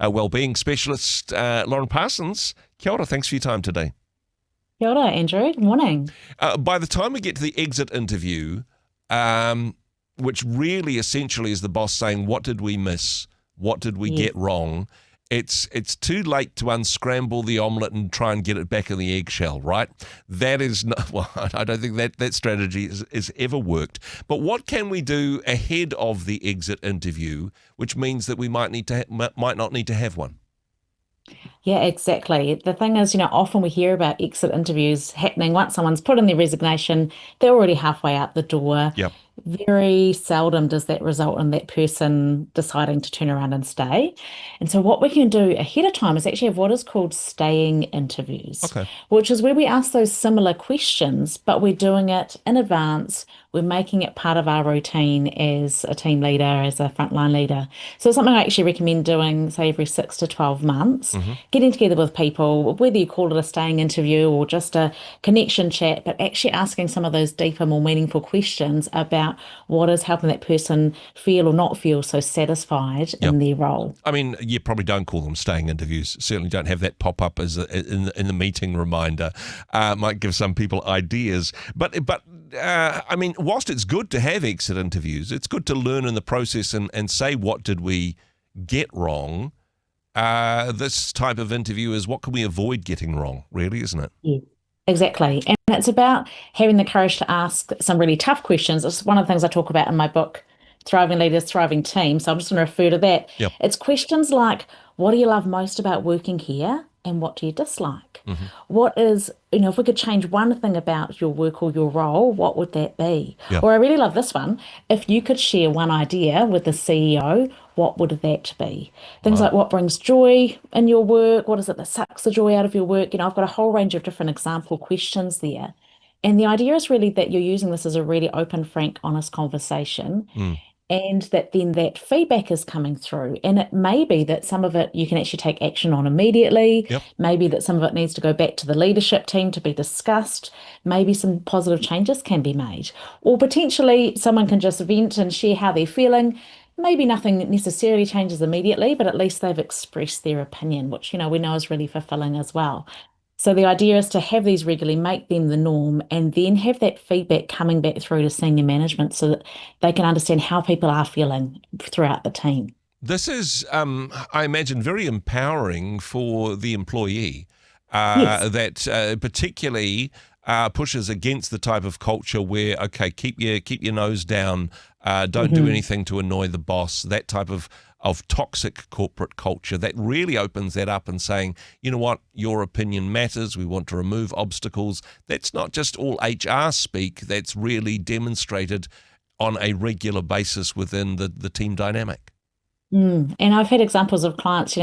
wellbeing specialist, Lauren Parsons. Kia ora, thanks for your time today. Kia ora, Andrew. Good morning. By the time we get to the exit interview, which really essentially is the boss saying, what did we miss? What did we Yes, get wrong? It's too late to unscramble the omelette and try and get it back in the eggshell, right? That is not, well, I don't think that strategy is ever worked. But what can we do ahead of the exit interview, which means that we might not need to have one? yeah, exactly. The thing is, often we hear about exit interviews happening once someone's put in their resignation, they're already halfway out the door. Yep. Very seldom does that result in that person deciding to turn around and stay. And so, what we can do ahead of time is actually have what is called staying interviews, Okay. which is where we ask those similar questions, but we're doing it in advance. We're making it part of our routine as a team leader, as a frontline leader. So, it's something I actually recommend doing, say, every 6 to 12 months, hmm getting together with people, whether you call it a staying interview or just a connection chat, but actually asking some of those deeper, more meaningful questions about what is helping that person feel or not feel so satisfied Yep. in their role. I mean, you probably don't call them staying interviews. Certainly don't have that pop up as in the meeting reminder. Might give some people ideas, but I mean, whilst it's good to have exit interviews, it's good to learn in the process and say what did we get wrong. This type of interview is what can we avoid getting wrong, really, isn't it? Yeah, exactly. And it's about having the courage to ask some really tough questions. It's one of the things I talk about in my book, Thriving Leaders, Thriving Teams. So I'm just going to refer to that. Yep. It's questions like, what do you love most about working here? And what do you dislike? hmm What is, if we could change one thing about your work or your role, what would that be? Yep. Or I really love this one. If you could share one idea with the CEO, what would that be? Things like Wow. what brings joy in your work? What is it that sucks the joy out of your work? I've got a whole range of different example questions there. And the idea is really that you're using this as a really open, frank, honest conversation, Mm. and that then that feedback is coming through. And it may be that some of it you can actually take action on immediately. Yep. Maybe that some of it needs to go back to the leadership team to be discussed. Maybe some positive changes can be made. Or potentially someone can just vent and share how they're feeling. Maybe nothing necessarily changes immediately, but at least they've expressed their opinion, which, we know is really fulfilling as well. So the idea is to have these regularly, make them the norm, and then have that feedback coming back through to senior management so that they can understand how people are feeling throughout the team. This is, I imagine, very empowering for the employee. Yes. That particularly pushes against the type of culture where, okay, keep your nose down, don't do hmm anything to annoy the boss. That type of toxic corporate culture that really opens that up and saying, you know what, your opinion matters. We want to remove obstacles. That's not just all HR speak. That's really demonstrated on a regular basis within the team dynamic. And I've had examples of clients,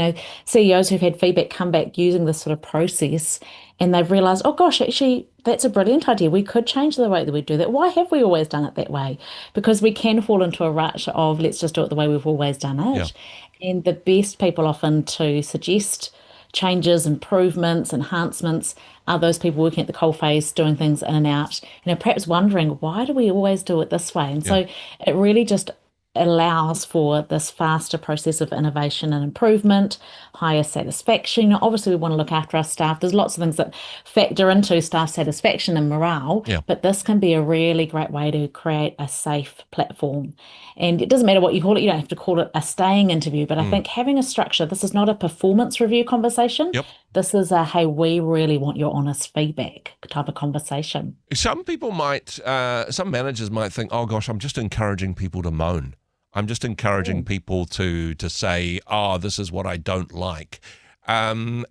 CEOs who've had feedback come back using this sort of process and they've realized, oh gosh, actually, that's a brilliant idea. We could change the way that we do that. Why have we always done it that way? Because we can fall into a rut of let's just do it the way we've always done Yeah. it. And the best people often to suggest changes, improvements, enhancements are those people working at the coalface, doing things in and out, perhaps wondering, why do we always do it this way? And Yeah. so it really just allows for this faster process of innovation and improvement, higher satisfaction. Obviously, we want to look after our staff. There's lots of things that factor into staff satisfaction and morale, Yeah. but this can be a really great way to create a safe platform. And it doesn't matter what you call it, you don't have to call it a staying interview, but I Mm. think having a structure, this is not a performance review conversation. Yep. This is a, hey, we really want your honest feedback type of conversation. Some managers might think, oh gosh, I'm just encouraging people to moan. I'm just encouraging people to say, oh, this is what I don't like. And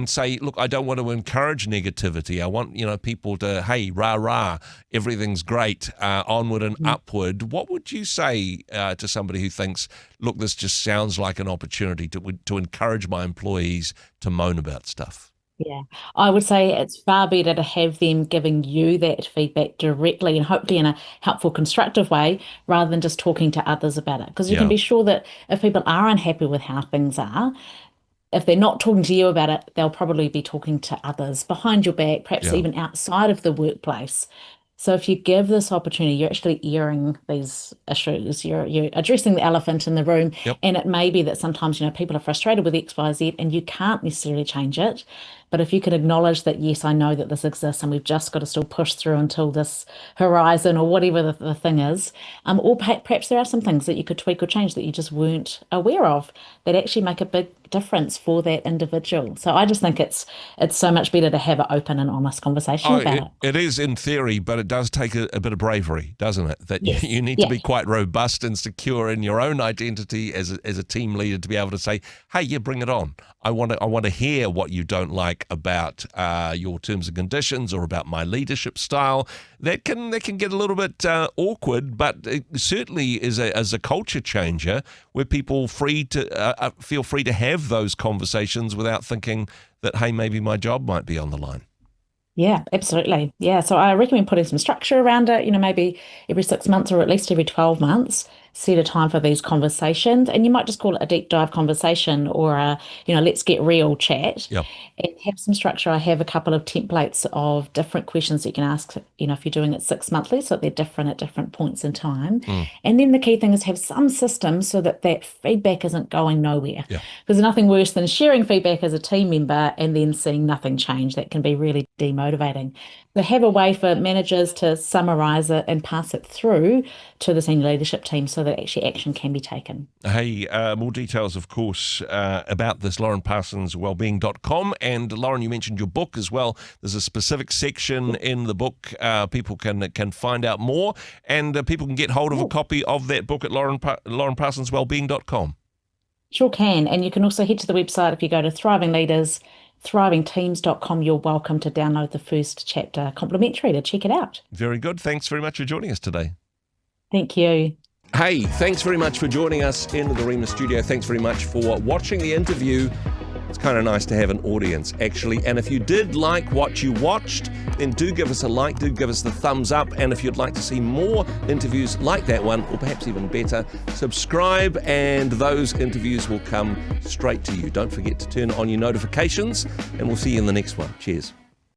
say, look, I don't want to encourage negativity. I want, people to, hey, rah, rah, everything's great, onward and upward. What would you say to somebody who thinks, look, this just sounds like an opportunity to encourage my employees to moan about stuff? Yeah, I would say it's far better to have them giving you that feedback directly and hopefully in a helpful, constructive way rather than just talking to others about it. Because you can Yeah. be sure that if people are unhappy with how things are, if they're not talking to you about it, they'll probably be talking to others behind your back, perhaps Yeah. even outside of the workplace. So if you give this opportunity, you're actually airing these issues. You're addressing the elephant in the room. Yep. And it may be that sometimes, people are frustrated with X, Y, Z, and you can't necessarily change it. But if you can acknowledge that, yes, I know that this exists and we've just got to still push through until this horizon or whatever the thing is, or perhaps there are some things that you could tweak or change that you just weren't aware of that actually make a big difference for that individual. So I just think it's so much better to have an open and honest conversation Oh, about it. it is in theory, but it does take a bit of bravery, doesn't it? That Yes. you need to Yeah. be quite robust and secure in your own identity as a team leader to be able to say, "Hey, yeah, bring it on. I want to hear what you don't like about your terms and conditions or about my leadership style." That can get a little bit awkward, but it certainly is as a culture changer where people feel free to have those conversations without thinking that, hey, maybe my job might be on the line. Yeah, absolutely. Yeah. So I recommend putting some structure around it, maybe every 6 months or at least every 12 months, set a time for these conversations. And you might just call it a deep dive conversation or let's get real chat Yep. and have some structure. I have a couple of templates of different questions that you can ask, if you're doing it 6 monthly, so they're different at different points in time. Mm. And then the key thing is have some system so that feedback isn't going nowhere. Yeah. Because there's nothing worse than sharing feedback as a team member and then seeing nothing change. That can be really demotivating. So have a way for managers to summarize it and pass it through to the senior leadership team so that actually action can be taken. Hey, more details, of course, about this, Lauren Parsons, wellbeing.com. And Lauren, you mentioned your book as well. There's a specific section in the book people can find out more, and people can get hold of a copy of that book at laurenparsonswellbeing.com. Sure can. And you can also head to the website if you go to Thriving Leaders, thrivingteams.com. You're welcome to download the first chapter complimentary to check it out. Very good. Thanks very much for joining us today. Thank you. Hey, thanks very much for joining us in the Rhema studio. Thanks very much for watching the interview. It's kind of nice to have an audience, actually. And if you did like what you watched, then do give us a like, do give us the thumbs up. And if you'd like to see more interviews like that one, or perhaps even better, subscribe and those interviews will come straight to you. Don't forget to turn on your notifications, and we'll see you in the next one. Cheers.